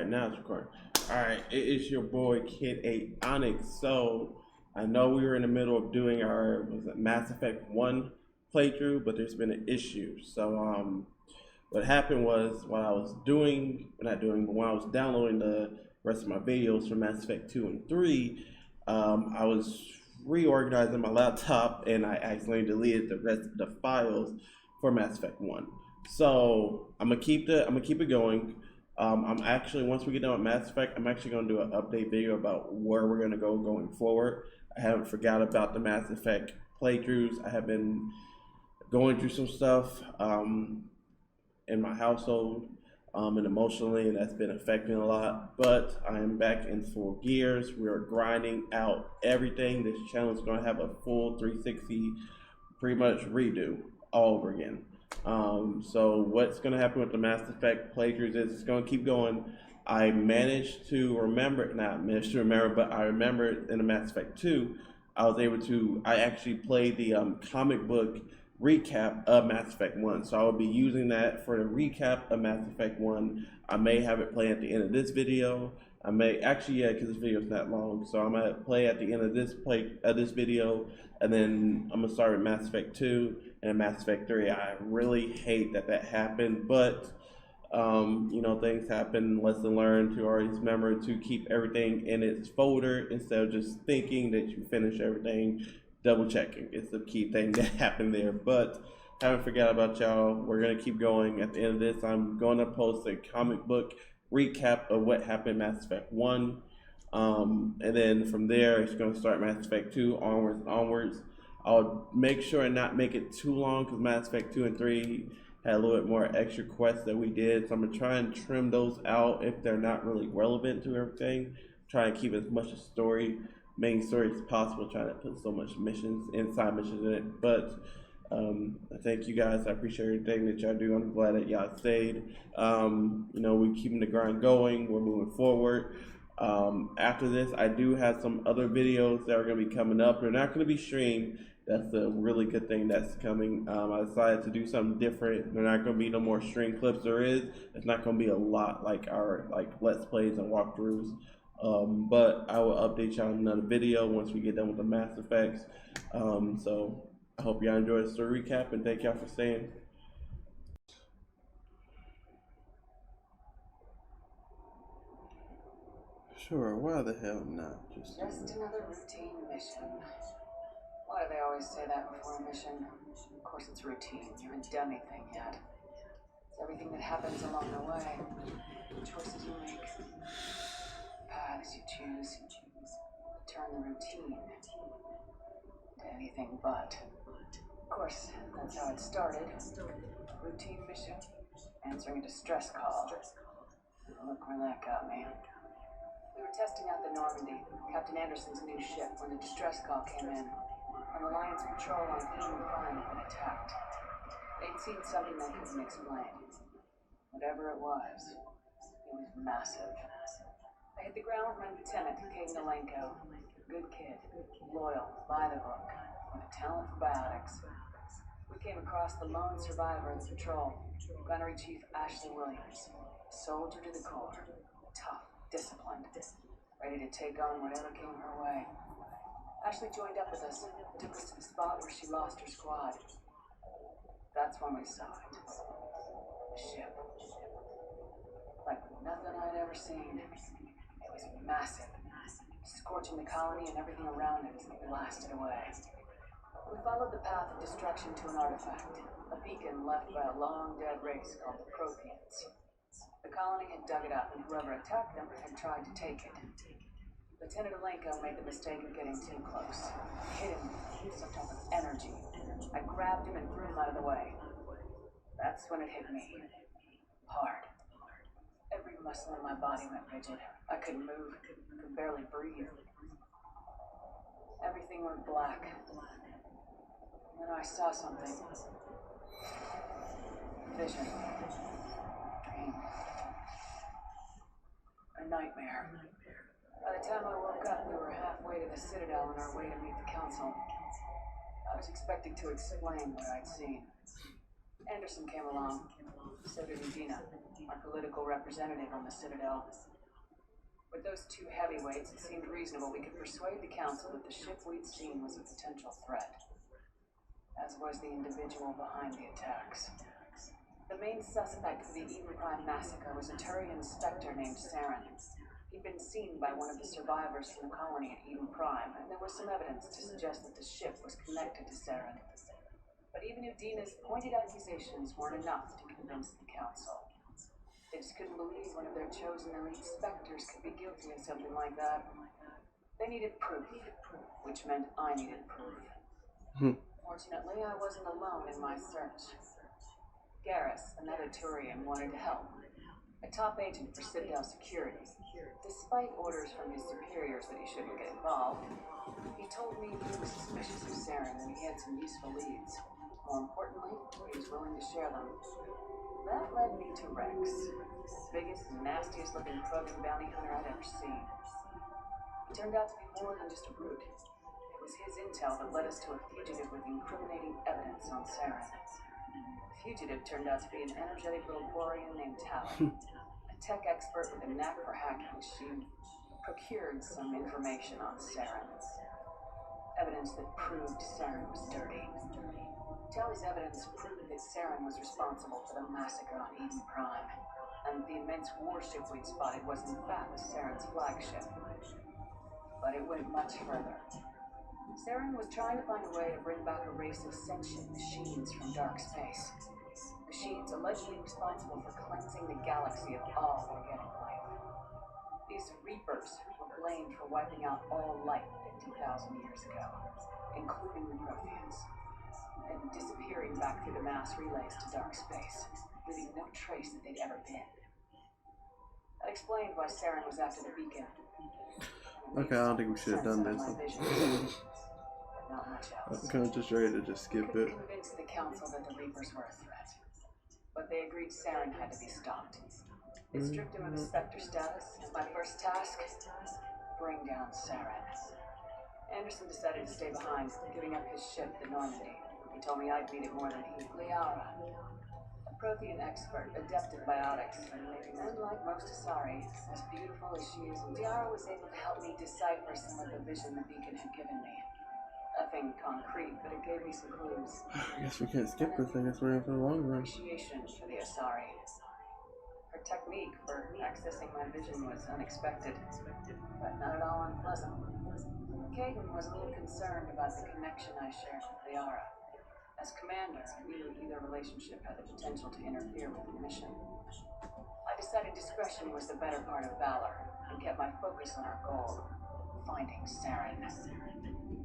Alright, now it's recording. Alright, it is your boy Kid 8 Onyx. So I know we were in the middle of doing our Mass Effect 1 playthrough, but there's been an issue. So what happened was while I was when I was downloading the rest of my videos for Mass Effect 2 and 3, I was reorganizing my laptop and I accidentally deleted the rest of the files for Mass Effect 1. So I'm gonna keep it going. I'm actually, once we get done with Mass Effect, I'm actually going to do an update video about where we're going to go going forward. I haven't forgot about the Mass Effect playthroughs. I have been going through some stuff in my household and emotionally, and that's been affecting a lot. But I am back in full gears. We are grinding out everything. This channel is going to have a full 360 pretty much redo all over again. So what's going to happen with the Mass Effect playthroughs is it's going to keep going. I managed to remember, not managed to remember, but I remembered in the Mass Effect 2, I actually played the comic book recap of Mass Effect 1. So I will be using that for the recap of Mass Effect 1. I may have it play at the end of this video. I may, actually, yeah, because this video is not long. So I'm going to play at the end of this video, and then I'm going to start with Mass Effect 2 and Mass Effect 3. I really hate that happened, but you know, things happen. Lesson learned to always remember to keep everything in its folder instead of just thinking that you finish everything. Double checking is the key thing that happened there. But haven't forgot about y'all. We're gonna keep going. At the end of this, I'm gonna post a comic book recap of what happened in Mass Effect 1. And then from there, it's gonna start Mass Effect 2 onwards. I'll make sure and not make it too long because Mass Effect 2 and 3 had a little bit more extra quests that we did. So I'm going to try and trim those out if they're not really relevant to everything. Try and keep as much main story as possible, trying to put so much side missions in it. But I thank you guys. I appreciate everything that y'all do. I'm glad that y'all stayed. You know, we're keeping the grind going. We're moving forward. After this, I do have some other videos that are going to be coming up. They're not going to be streamed. That's a really good thing that's coming. I decided to do something different. They're not going to be no more stream clips. It's not going to be a lot like our Let's Plays and walkthroughs. But I will update y'all in another video once we get done with the Mass Effects. So I hope y'all enjoyed this story recap, and thank y'all for staying. Sure, why the hell not? Just another routine mission. Why do they always say that before a mission? Of course it's routine. You haven't done anything yet. It's everything that happens along the way. The choices you make. Paths you choose. Turn the routine to anything but. Of course, that's how it started. Routine mission. Answering a distress call. Look where that got me. We were testing out the Normandy, Captain Anderson's new ship, when the distress call came in. An Alliance patrol on Eden Prime had been attacked. They'd seen something they couldn't explain. Whatever it was massive. I hit the ground with my lieutenant, Kate Nolenko. Good kid, loyal, by the book, with a talent for biotics. We came across the lone survivor of the patrol, Gunnery Chief Ashley Williams. A soldier to the core, tough, disciplined, ready to take on whatever came her way. Ashley joined up with us, took us to the spot where she lost her squad. That's when we saw it. A ship. Like nothing I'd ever seen. It was massive, scorching the colony and everything around it as it blasted away. We followed the path of destruction to an artifact, a beacon left by a long-dead race called the Protheans. The colony had dug it up, and whoever attacked them had tried to take it. Lieutenant Alenko made the mistake of getting too close. Hit him with some type of energy. I grabbed him and threw him out of the way. That's when it hit me. Hard. Every muscle in my body went rigid. I couldn't move, could barely breathe. Everything went black. And then I saw something. Vision. Dream. A nightmare. By the time I woke up, we were halfway to the Citadel on our way to meet the Council. I was expecting to explain what I'd seen. Anderson came along, so did Udina, our political representative on the Citadel. With those two heavyweights, it seemed reasonable we could persuade the council that the ship we'd seen was a potential threat, as was the individual behind the attacks. The main suspect for the Eden Prime massacre was a Turian inspector named Saren. He'd been seen by one of the survivors from the colony at Eden Prime, and there was some evidence to suggest that the ship was connected to Saren. But even Udina's pointed accusations weren't enough to convince the council. They just couldn't believe one of their chosen elite specters could be guilty of something like that. They needed proof, which meant I needed proof. Fortunately, I wasn't alone in my search. Garrus, another Turian, wanted to help. A top agent for Citadel Security. Despite orders from his superiors that he shouldn't get involved, he told me he was suspicious of Saren and he had some useful leads. More importantly, he was willing to share them. That led me to Rex, the biggest and nastiest looking Krogan bounty hunter I'd ever seen. He turned out to be more than just a brute. It was his intel that led us to a fugitive with incriminating evidence on Saren. The fugitive turned out to be an energetic little Borean named Tally, a tech expert with a knack for hacking. She procured some information on Saren. Evidence that proved Saren was dirty. Tally's evidence proved that Saren was responsible for the massacre on Eden Prime, and the immense warship we'd spotted was in fact Saren's flagship. But it went much further. Saren was trying to find a way to bring back a race of sentient machines from dark space. Machines allegedly responsible for cleansing the galaxy of all organic life. These Reapers were blamed for wiping out all life 50,000 years ago, including the Protheans, and disappearing back through the mass relays to dark space, leaving no trace that they'd ever been. That explained why Saren was after the beacon. Okay, I don't think we should have done this. Not much else. I'm kind of just ready to just skip it. Convinced the council that the Reapers were a threat, but they agreed Saren had to be stopped. They stripped him of his Spectre status, and my first task, bring down Saren. Anderson decided to stay behind, giving up his ship, the Normandy. He told me I'd need it more than he. Liara, a Prothean expert, adept at biotics, and unlike most Asari, as beautiful as she is, Liara was able to help me decipher some of the vision the beacon had given me. Nothing concrete, but it gave me some clues. I guess we can't skip this. I guess we're in for the long run. Appreciation for the Asari. Her technique for accessing my vision was unexpected, but not at all unpleasant. Caden was a little concerned about the connection I shared with Liara. As commander, I knew either relationship had the potential to interfere with the mission. I decided discretion was the better part of valor, and kept my focus on our goal, finding Saren.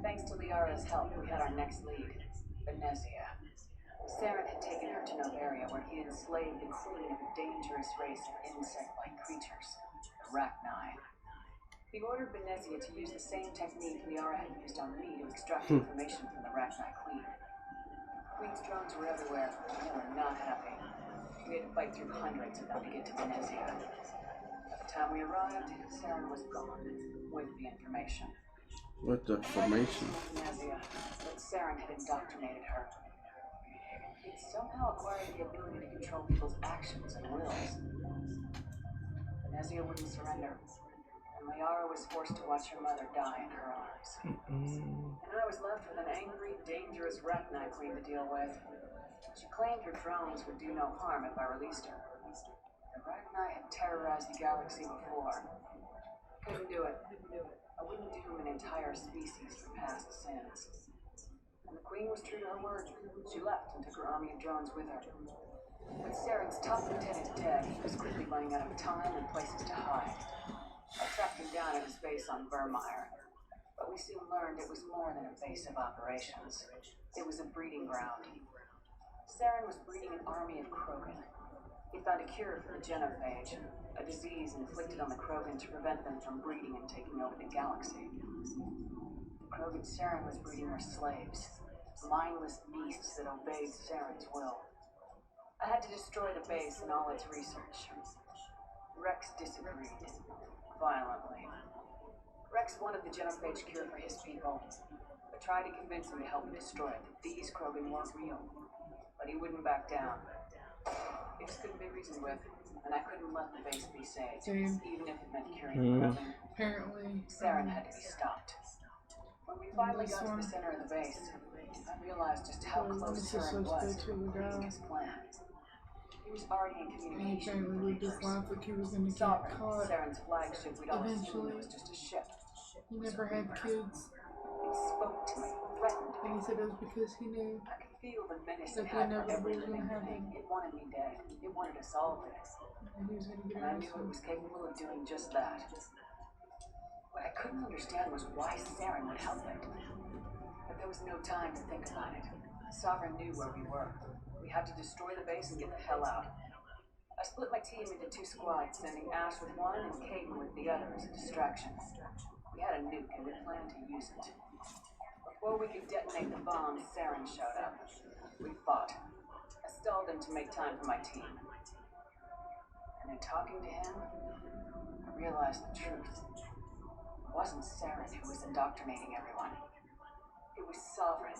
Thanks to Liara's help, we had our next lead, Venezia. Saren had taken her to Novaria, where he enslaved the queen of a dangerous race of insect-like creatures, the Racni. He ordered Venezia to use the same technique Liara had used on me to extract information from the Racni queen. The queen's drones were everywhere, and they were not happy. We had to fight through hundreds of them to get to Venezia. By the time we arrived, Saren was gone, with the information. What the formation? Venezia, but Saren had indoctrinated her. He'd somehow acquired the ability to control people's actions and wills. Venezia wouldn't surrender, and Liara was forced to watch her mother die in her arms. And I was left with an angry, dangerous Racni queen to deal with. She claimed her drones would do no harm if I released her. The Racni had terrorized the galaxy before. Couldn't do it. I wouldn't doom an entire species for past sins. And the queen was true to her word. She left and took her army of drones with her. With Saren's top lieutenant dead, he was quickly running out of time and places to hide. I tracked him down at his base on Vermeer, but we soon learned it was more than a base of operations. It was a breeding ground. Saren was breeding an army of Krogan. He found a cure for the genophage, a disease inflicted on the Krogan to prevent them from breeding and taking over the galaxy. The Krogan Saren was breeding her slaves, mindless beasts that obeyed Saren's will. I had to destroy the base and all its research. Rex disagreed, violently. Rex wanted the genophage cure for his people, but tried to convince him to help me destroy it, that these Krogan weren't real. But he wouldn't back down. He just couldn't be reasoned with. and I couldn't let the base be saved, Same. even if it meant curing the Kremlin. Apparently. Saren had to be stopped. When we finally got to the center of the base, I realized just how close this is Saren supposed was to to be completing his plan. He was already in And communication apparently with we the just Reapers. laughed like he was gonna get Sovereign, caught. Saren's flagship, we'd all assumed Eventually. it was just a ship. He never had kids. It spoke to me, threatened And me. he said it was because he knew I could feel the menace that it the had for inevitable every was gonna living happen. thing. It wanted me dead. It wanted us all dead. And he was gonna get And I knew it arrested. was capable of doing just that. What I couldn't understand was why Saren would help it. But there was no time to think about it. Sovereign knew where we were. We had to destroy the base and get the hell out. I split my team into 2 squads, sending Ash with one and Caden with the other as a distraction. We had a nuke and we planned to use it. Before we could detonate the bomb, Saren showed up. We fought. I stalled him to make time for my team. And in talking to him, I realized the truth. It wasn't Saren who was indoctrinating everyone. It was Sovereign,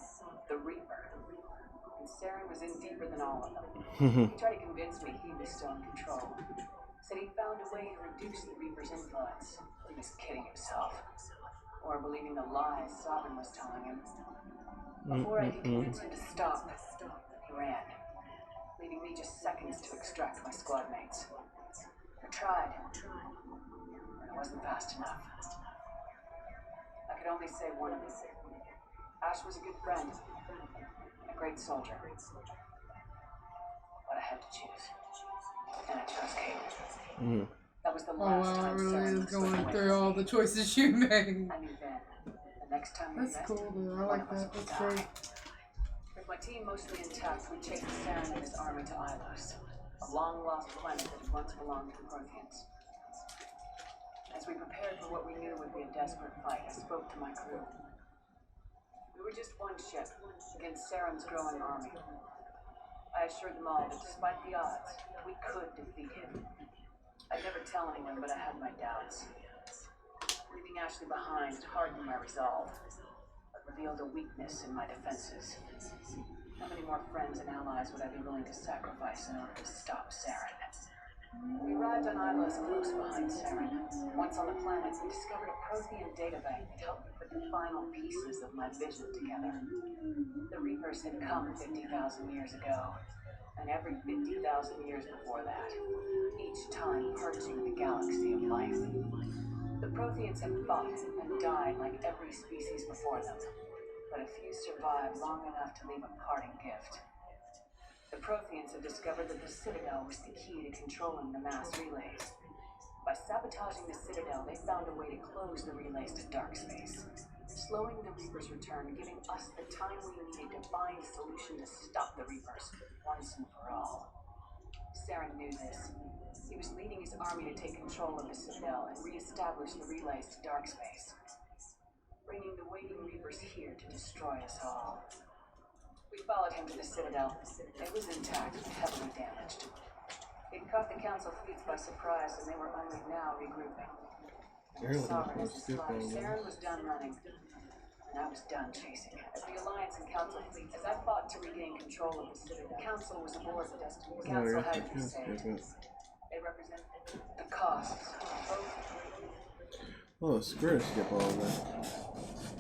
the Reaper. And Saren was in deeper than all of them. He tried to convince me he was still in control. Said he found a way to reduce the Reaper's influence. He was kidding himself. Or believing the lies Sovereign was telling him. Before I could convince him to stop, he ran, leaving me just seconds to extract my squad mates. I tried, but it wasn't fast enough. I could only say one thing. Ash was a good friend, and a great soldier. But I had to choose. And I chose Kate. That was the Oh last wow, time it really Saren is would slip going away through from all me. the choices you made. I knew then, the next time we That's met, cool though, I one like of us that, would that's die. great. With my team mostly intact, we chased Saren and his army to Ilos, a long-lost planet that had once belonged to the Protheans. As we prepared for what we knew would be a desperate fight, I spoke to my crew. We were just one ship against Saren's growing army. I assured them all that despite the odds, we could defeat him. I'd never tell anyone, but I had my doubts. Leaving Ashley behind hardened my resolve, but revealed a weakness in my defenses. How many more friends and allies would I be willing to sacrifice in order to stop Saren? We arrived on Ilos close behind Saren. Once on the planet, we discovered a Prothean databank that helped me put the final pieces of my vision together. The Reapers had come 50,000 years ago, and every 50,000 years before that, each time purging the galaxy of life. The Protheans had fought and died like every species before them, but a few survived long enough to leave a parting gift. The Protheans had discovered that the Citadel was the key to controlling the mass relays. By sabotaging the Citadel, they found a way to close the relays to dark space, slowing the Reapers' return, giving us the time we needed to find a solution to stop the Reapers once and for all. Saren knew this. He was leading his army to take control of the Citadel and re-establish the relays to dark space, bringing the waiting Reapers here to destroy us all. We followed him to the Citadel. It was intact, but heavily damaged. It caught the Council fleets by surprise, and they were only now regrouping. Apparently, Sovereign I'm as his skip flag, on that. Saren was done running, and I was done chasing. As the Alliance and Council fleets, as I fought to regain control of the Citadel, the Council was aboard the Destiny. The Oh, Council I had guess to I be can saved. skip it. They represent the costs of both. Oh, screw skip all of that.